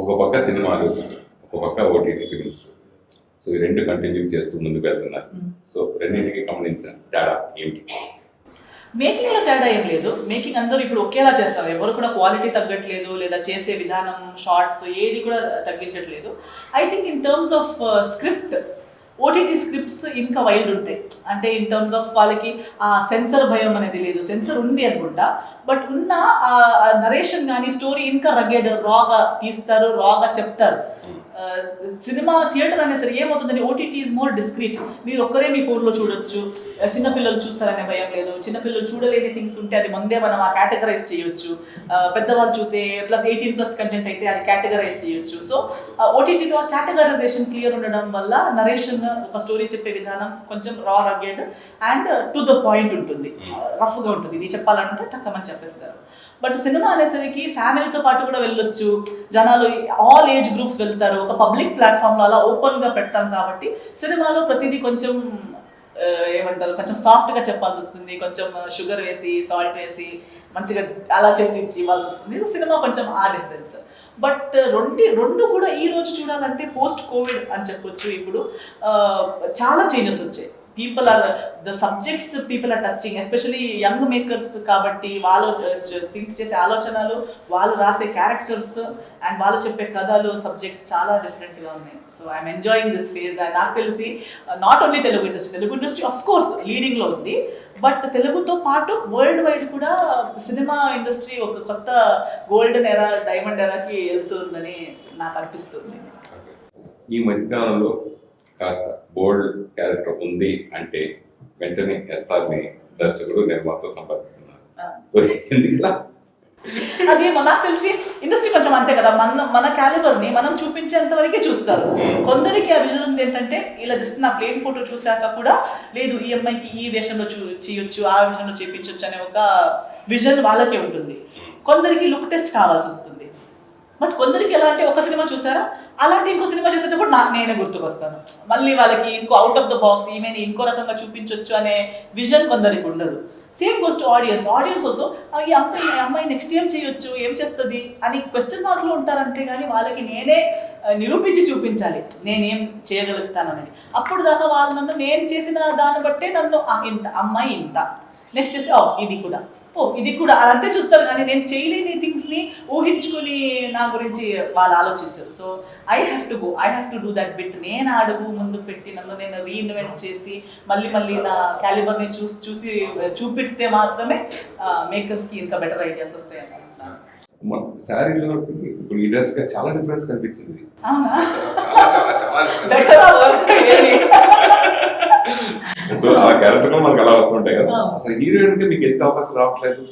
ఒక పక్క సినిమాలు, ఒక పక్క ఓటీటీ ఫిల్మ్స్. సో ఈ రెండు కంటిన్యూ చేస్తూ ముందుకు వెళ్తున్నారు. సో రెండింటికి గమనించిన తేడా ఏమిటి? మేకింగ్ లో తేడా ఏం లేదు. మేకింగ్ అందరూ ఇప్పుడు ఒకేలా చేస్తారు. ఎవరు కూడా క్వాలిటీ తగ్గట్లేదు, లేదా చేసే విధానం, షార్ట్స్ ఏది కూడా తగ్గించట్లేదు. I think in terms of script, OTT scripts ఇంకా వైల్డ్ ఉంటాయి. అంటే ఇన్ టర్మ్స్ ఆఫ్ వాళ్ళకి ఆ సెన్సర్ భయం అనేది లేదు. సెన్సర్ ఉంది అనుకుంటా, బట్ ఉన్న ఆ నరేషన్ కానీ స్టోరీ ఇంకా రగెడ్, రాగా తీస్తారు, రాగా చెప్తారు. సినిమా థియేటర్ అనే సరే ఏమవుతుందని ఓటీటీ ఈజ్ మోర్ డిస్క్రీట్. మీరు ఒక్కరే మీ ఫోన్లో చూడొచ్చు, చిన్నపిల్లలు చూస్తారనే భయం లేదు. చిన్నపిల్లలు చూడలేని థింగ్స్ ఉంటే అది ముందే మనం ఆ కేటగరైజ్ చేయొచ్చు. పెద్దవాళ్ళు చూసే +18+ కంటెంట్ అయితే అది కేటగరైజ్ చేయొచ్చు. సో ఓటీటీలో కేటగరైజేషన్ క్లియర్ ఉండడం వల్ల నరేషన్, ఒక స్టోరీ చెప్పే విధానం కొంచెం రా, rugged and to the point ఉంటుంది. రఫ్గా ఉంటుంది. ఇది చెప్పాలంటే టక్కమని చెప్పేస్తారు. బట్ సినిమా అనేసరికి ఫ్యామిలీతో పాటు కూడా వెళ్ళొచ్చు. జనాలు ఆల్ ఏజ్ గ్రూప్స్ వెళ్తారు. ఒక పబ్లిక్ ప్లాట్ఫామ్లో అలా ఓపెన్గా పెడతాం కాబట్టి సినిమాలో ప్రతిదీ కొంచెం ఏమంటారు, కొంచెం సాఫ్ట్గా చెప్పాల్సి వస్తుంది. కొంచెం షుగర్ వేసి, సాల్ట్ వేసి మంచిగా అలా చేసి ఇవ్వాల్సి వస్తుంది. సినిమా కొంచెం ఆ డిఫరెన్స్. బట్ రెండు కూడా ఈ రోజు చూడాలంటే పోస్ట్ కోవిడ్ అని చెప్పొచ్చు. ఇప్పుడు చాలా చేంజెస్ వచ్చాయి. the subjects people are touching, especially young makers కాబట్టి వాళ్ళు థింక్ చేసే ఆలోచనలు, వాళ్ళు రాసే క్యారెక్టర్స్ అండ్ వాళ్ళు చెప్పే కథలు, సబ్జెక్ట్స్ చాలా డిఫరెంట్గా ఉన్నాయి. So I'm enjoying this phase. And నాకు తెలిసి not only Telugu industry of course లీడింగ్లో ఉంది, బట్ తెలుగుతో పాటు వరల్డ్ వైడ్ కూడా సినిమా ఇండస్ట్రీ ఒక కొత్త గోల్డెన్ ఎరా, డైమండ్ ఎరాకి వెళ్తుందని నాకు అనిపిస్తుంది. ఈ మధ్యకాలంలో కాస్త బోల్డ్ క్యారెక్టర్ ఉంది అంటే వెంటనే ఎస్తార్ని దర్శకుడు, నిర్మాత సంపాదిస్తున్నారు. సో ఎందుకు అది నాకు తెలిసి ఇండస్ట్రీ కొంచెం అంతే కదా, మన క్యాలిబర్ని మనం చూపించేంత వరకే చూస్తారు. కొందరికి ఆ విజన్ ఉంది ఏంటంటే, ఇలా జస్ట్ నా ప్లేన్ ఫోటో చూశాక కూడా లేదు ఈ అమ్మాయికి ఈ వేషంలో చేయొచ్చు, ఆ వేషంలో చేయించవచ్చు అనే ఒక విజన్ వాళ్ళకే ఉంటుంది. కొందరికి లుక్ టెస్ట్ కావాల్సి వస్తుంది. బట్ కొందరికి ఎలా అంటే, ఒక సినిమా చూసారా, అలాంటి ఇంకో సినిమా చేసేటప్పుడు నేనే గుర్తుకొస్తాను. మళ్ళీ వాళ్ళకి ఇంకో అవుట్ ఆఫ్ ద బాక్స్ ఈమెని ఇంకో రకంగా చూపించవచ్చు అనే విజన్ కొందరికి ఉండదు. Same goes to audience also, ఈ అమ్మాయి నెక్స్ట్ ఏం చేయొచ్చు, ఏం చేస్తుంది అని క్వశ్చన్ మార్క్లో ఉంటారు. అంతేగాని వాళ్ళకి నేనే నిరూపించి చూపించాలి నేనేం చేయగలుగుతాను అనేది. అప్పుడు దాకా వాళ్ళు నన్ను, నేను చేసిన దాన్ని బట్టే నన్ను ఇంత అమ్మాయి ఇంత, నెక్స్ట్ చేస్తే ఇది కూడా అదంతే చూస్తారు. కానీ నేను చేయలేని థింగ్స్ని ఊహించుకొని నా గురించి వాళ్ళు ఆలోచించరు. So I have to do that bit. నేను అడుగు ముందు పెట్టి నన్ను నేను రీఇన్వెంట్ చేసి మళ్ళీ నా క్యాలిబర్ని చూసి చూపిస్తే మాత్రమే మేకర్స్కి ఇంకా బెటర్ ఐడియాస్ వస్తాయి అనుకుంటున్నాను. శారీలో ఇప్పుడు ఈ డ్రెస్ గా చాలా డిఫరెన్స్ కనిపించింది. అవునా? సో ఆ క్యారెక్టర్ మనకు అలా వస్తుంటాయి కదా. అసలు హీరోయిన్ కి మీకు ఎందుకు అవకాశం రావట్లేదు?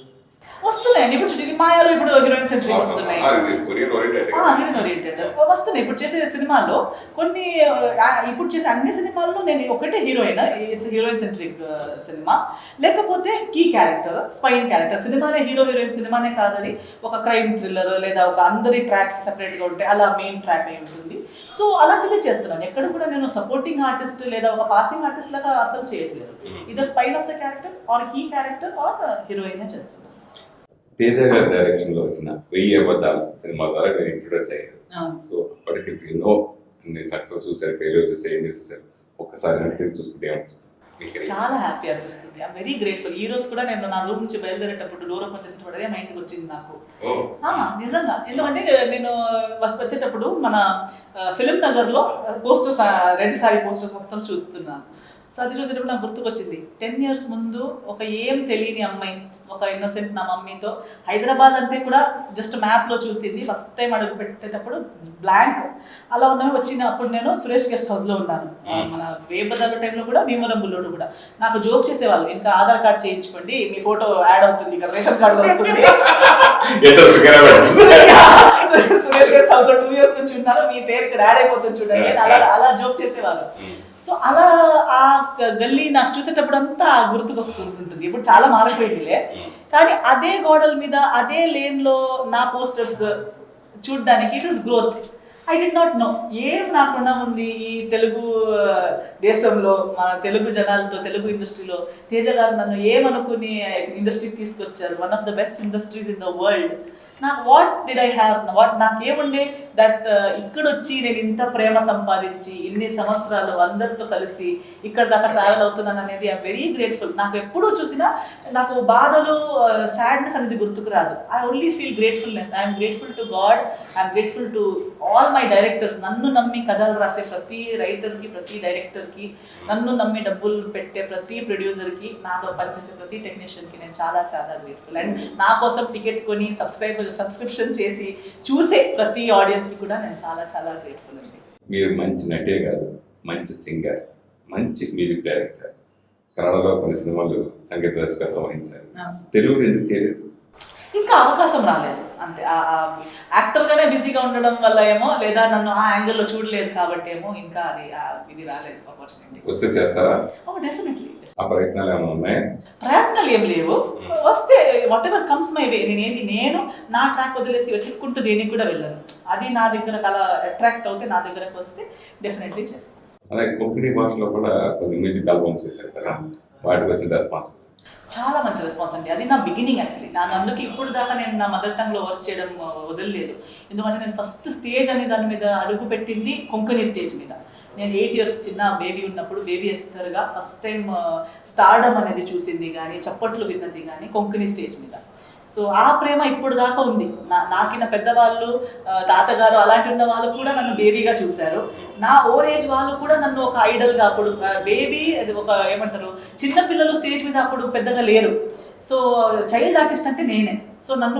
వస్తున్నాయండి. ఇప్పుడు ఇది మాయాలో ఇప్పుడు హీరోయిన్ సెంట్రీ వస్తున్నాయి, హీరోయిన్ ఓరియంటెడ్ వస్తున్నాయి. ఇప్పుడు చేసే సినిమాల్లో కొన్ని, ఇప్పుడు చేసే అన్ని సినిమాల్లో నేను ఒకటే heroine, it's heroine centric cinema. లేకపోతే కీ క్యారెక్టర్, స్పైన్ క్యారెక్టర్. సినిమానే హీరోయిన్ సినిమానే కాదు, అది ఒక క్రైమ్ థ్రిల్లర్ లేదా ఒక అందరి ట్రాక్స్ సెపరేట్గా ఉంటాయి, అలా మెయిన్ ట్రాక్ అయి ఉంటుంది. సో అలాంటివి చేస్తున్నాను. ఎక్కడ కూడా నేను సపోర్టింగ్ ఆర్టిస్ట్ లేదా ఒక పాసింగ్ ఆర్టిస్ట్ లాగా అసలు చేయట్లేదు. Either spine of the character or key character or heroine చేస్తున్నాను. తేజ గారి డైరెక్షన్ లో వచ్చిన 1000 అబద్ధాలు సినిమా ద్వారా మీరు ఇంట్రొడ్యూస్ అయ్యారు. సో అప్పటికి ఎన్నో సక్సెస్ చూసారు, ఫెయిల్యూర్ చూసారు, ఏం చూసారు, ఒక్కసారి అంటే చూసుకుంటే ఏమనిపిస్తుంది? చాలా హ్యాపీ అనిపిస్తుంది. I'm very grateful. ఈ రోజు కూడా నేను నా రూమ్ నుంచి బయలుదేరేటప్పుడు డోర్ ఓపెన్ చేసేటప్పుడు అదే మైండ్కి వచ్చింది నాకు. నిజంగా. ఎందుకంటే నేను వచ్చేటప్పుడు మన ఫిలిం నగర్లో పోస్టర్స్, రెడ్ సారీ పోస్టర్స్ మొత్తం చూస్తున్నాను. సో అది చూసేటప్పుడు నాకు గుర్తుకొచ్చింది, 10 years ముందు ఒక ఏం తెలియని అమ్మాయి, ఒక ఇన్నోసెంట్ నా మమ్మీతో హైదరాబాద్ అంటే కూడా జస్ట్ మ్యాప్లో చూసింది. ఫస్ట్ టైం అడుగు పెట్టేటప్పుడు బ్లాంక్ అలా ఉందని వచ్చిన. అప్పుడు నేను సురేష్ గెస్ట్ హౌస్లో ఉన్నాను. మన వేపదాల టైంలో కూడా, భీమవరం బుల్లోడు కూడా నాకు జోక్ చేసేవాళ్ళు, ఇంకా ఆధార్ కార్డ్ చేయించుకోండి, మీ ఫోటో యాడ్ అవుతుంది, ఇక్కడ రేషన్ కార్డులో వస్తుంది. సురేష్ గెస్ట్ హౌస్లో 2 years నుంచి ఉన్నాను, మీ పేరు ఇక్కడ యాడ్ అయిపోతుంది చూడండి, అలా జోక్ చేసేవాళ్ళు. సో అలా ఆ గల్లీ నాకు చూసేటప్పుడు అంతా గుర్తుకొస్తుంటుంది. ఇప్పుడు చాలా మారిపోయిందిలే, కానీ అదే గోడల మీద అదే లేన్లో నా పోస్టర్స్ చూడ్డానికి it is growth. I did not know ఏం నాకున్నా ఉంది ఈ తెలుగు దేశంలో, మన తెలుగు జనాలతో, తెలుగు ఇండస్ట్రీలో తేజ గారు నన్ను ఏమనుకుని ఇండస్ట్రీకి తీసుకొచ్చారు. One of the best industries in the world. నాకు వాట్ డిడ్ ఐ హ్యావ్, నాకేముండే దట్ ఇక్కడ వచ్చి నేను ఇంత ప్రేమ సంపాదించి ఇన్ని సంవత్సరాలు అందరితో కలిసి ఇక్కడ దాకా ట్రావెల్ అవుతున్నాను అనేది ఐఎమ్ వెరీ గ్రేట్ఫుల్. నాకు ఎప్పుడూ చూసినా నాకు బాధలు సాడ్నెస్ అనేది గుర్తుకు రాదు. I only feel gratefulness. I'm grateful to God, I'm grateful to all my directors. నన్ను నమ్మి కథలు రాసే ప్రతి రైటర్కి, ప్రతి డైరెక్టర్కి, నన్ను నమ్మి డబ్బులు పెట్టే ప్రతి ప్రొడ్యూసర్కి, నాతో పనిచేసే ప్రతి టెక్నీషియన్కి నేను చాలా చాలా గ్రేట్ఫుల్. అండ్ నా కోసం టికెట్ కొని సబ్స్క్రిప్షన్ చేసి చూసే ప్రతి ఆడియన్స్కి కూడా నేను చాలా చాలా గ్రేట్ఫుల్ అండి. మీరు మంచి నటే కాదు, మంచి సింగర్, మంచి మ్యూజిక్ డైరెక్టర్. కన్నడలో కొన్ని సినిమాలు సంగీత దర్శకత్వం వహించారు. తెలుగులో ఎందుకు చేయలేదు? ఇంకా అవకాశం రాలేదు అంతే. యాక్టర్గానే బిజీగా ఉండడం వల్ల ఏమో, లేదా నన్ను ఆ యాంగిల్లో చూడలేదు కాబట్టి ఏమో ఇంకా అది ఇది రాలేదు ఆపర్చునిటీ. వస్తే చేస్తారా? డెఫినెట్లీ. ఆ ప్రయత్నాలు ఏమైనా ఉన్నాయా? ప్రయత్నాలు ఏం లేవు. వస్తే what ever comes my way. నేను నా ట్రాక్ వదిలేసి వెతుక్కుంటూ దేనికి కూడా వెళ్ళను. అది నా దగ్గరకు అలా అట్రాక్ట్ అవుతే నా దగ్గరకు వస్తే డెఫినెట్లీ చేస్తాను. అలాగే కొంకణి భాషలో కూడా కొన్ని మ్యూజిక్ ఆల్బమ్స్ చేశారు కదా, వాటికి వచ్చిన రెస్పాన్స్? చాలా మంచి రెస్పాన్స్ అండి. అది నా బిగినింగ్ యాక్చువల్లీ. అందుకే ఇప్పుడు దాకా నేను నా మదర్ టంగ్లో వర్క్ చేయడం వదలలేదు. ఎందుకంటే నేను ఫస్ట్ స్టేజ్ అనే దాని మీద అడుగు పెట్టింది కొంకణి స్టేజ్ మీద. నేను 8 years చిన్న బేబీ ఉన్నప్పుడు బేబీ ఎస్తర్గా ఫస్ట్ టైం స్టార్డమ్ అనేది చూసింది కానీ, చప్పట్లు విన్నది కానీ కొంకణి స్టేజ్ మీద. సో ఆ ప్రేమ ఇప్పుడు దాకా ఉంది. నాకిన పెద్దవాళ్ళు, తాతగారు అలాంటి ఉన్న వాళ్ళు కూడా నన్ను బేబీగా చూశారు. నా ఓన్ ఏజ్ వాళ్ళు కూడా నన్ను ఒక ఐడల్గా, అప్పుడు బేబీ ఒక ఏమంటారు చిన్నపిల్లలు స్టేజ్ మీద అప్పుడు పెద్దగా లేరు. సో చైల్డ్ ఆర్టిస్ట్ అంటే నేనే. సో నాకు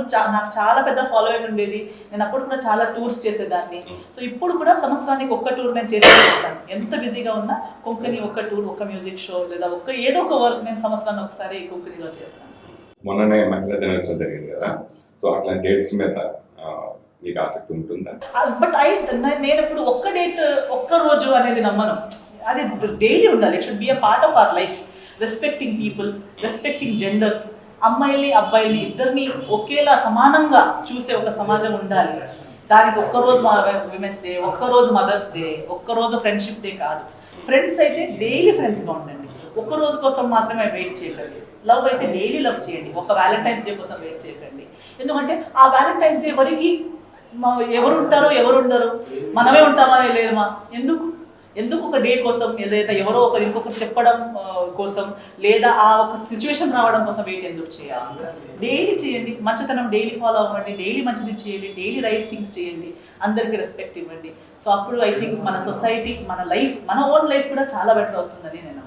చాలా పెద్ద ఫాలోయింగ్ ఉండేది. నేను అప్పుడు కూడా చాలా టూర్స్ చేసేదాన్ని. సో ఇప్పుడు కూడా సంవత్సరానికి ఒక్క టూర్ నేను చేసేస్తాను. ఎంత బిజీగా ఉన్నా కొంకణి ఒక్క టూర్, ఒక్క మ్యూజిక్ షో, లేదా ఏదో ఒక వర్క్ నేను సంవత్సరానికి ఒకసారి కొంకణిలో చేస్తాను. మొన్ననే మహిళా దినోత్సవం జరిగింది కదా, సో అట్లాంటి డేట్స్ మీద మీకు ఆసక్తి ఉంటుందా? బట్ నేను ఇప్పుడు ఒక్క డేట్, ఒక్క రోజు అనేది నమ్మను. అది డైలీ ఉండాలి. It should be a part of our life. Respecting people, respecting genders, అమ్మాయిల్ని అబ్బాయిల్ని ఇద్దరిని ఒకేలా సమానంగా చూసే ఒక సమాజం ఉండాలి. దానికి ఒక్కరోజు విమెన్స్ డే, ఒక్కరోజు మదర్స్ డే, ఒక్కరోజు ఫ్రెండ్షిప్ డే కాదు. ఫ్రెండ్స్ అయితే డైలీ ఫ్రెండ్స్గా ఉండండి. ఒక్క రోజు కోసం మాత్రమే వెయిట్ చేయకండి. లవ్ అయితే డైలీ లవ్ చేయండి. ఒక వ్యాలంటైన్స్ డే కోసం వెయిట్ చేయకండి. ఎందుకంటే ఆ వ్యాలంటైన్స్ డే వరకు ఎవరు ఉంటారో ఎవరు ఉండరు, మనమే ఉంటామా లేదమా, ఎందుకు ఒక డే కోసం, లేదా ఎవరో ఇంకొకరు చెప్పడం కోసం, లేదా ఆ ఒక సిచ్యువేషన్ రావడం కోసం వెయిట్ ఎందుకు చేయాలి? డైలీ చేయండి. మంచితనం డైలీ ఫాలో అవ్వండి. డైలీ మంచిది చేయండి. డైలీ రైట్ థింగ్స్ చేయండి. అందరికీ రెస్పెక్ట్ ఇవ్వండి. సో అప్పుడు ఐ థింక్ మన సొసైటీ, మన లైఫ్, మన ఓన్ లైఫ్ కూడా చాలా బెటర్ అవుతుందని నేను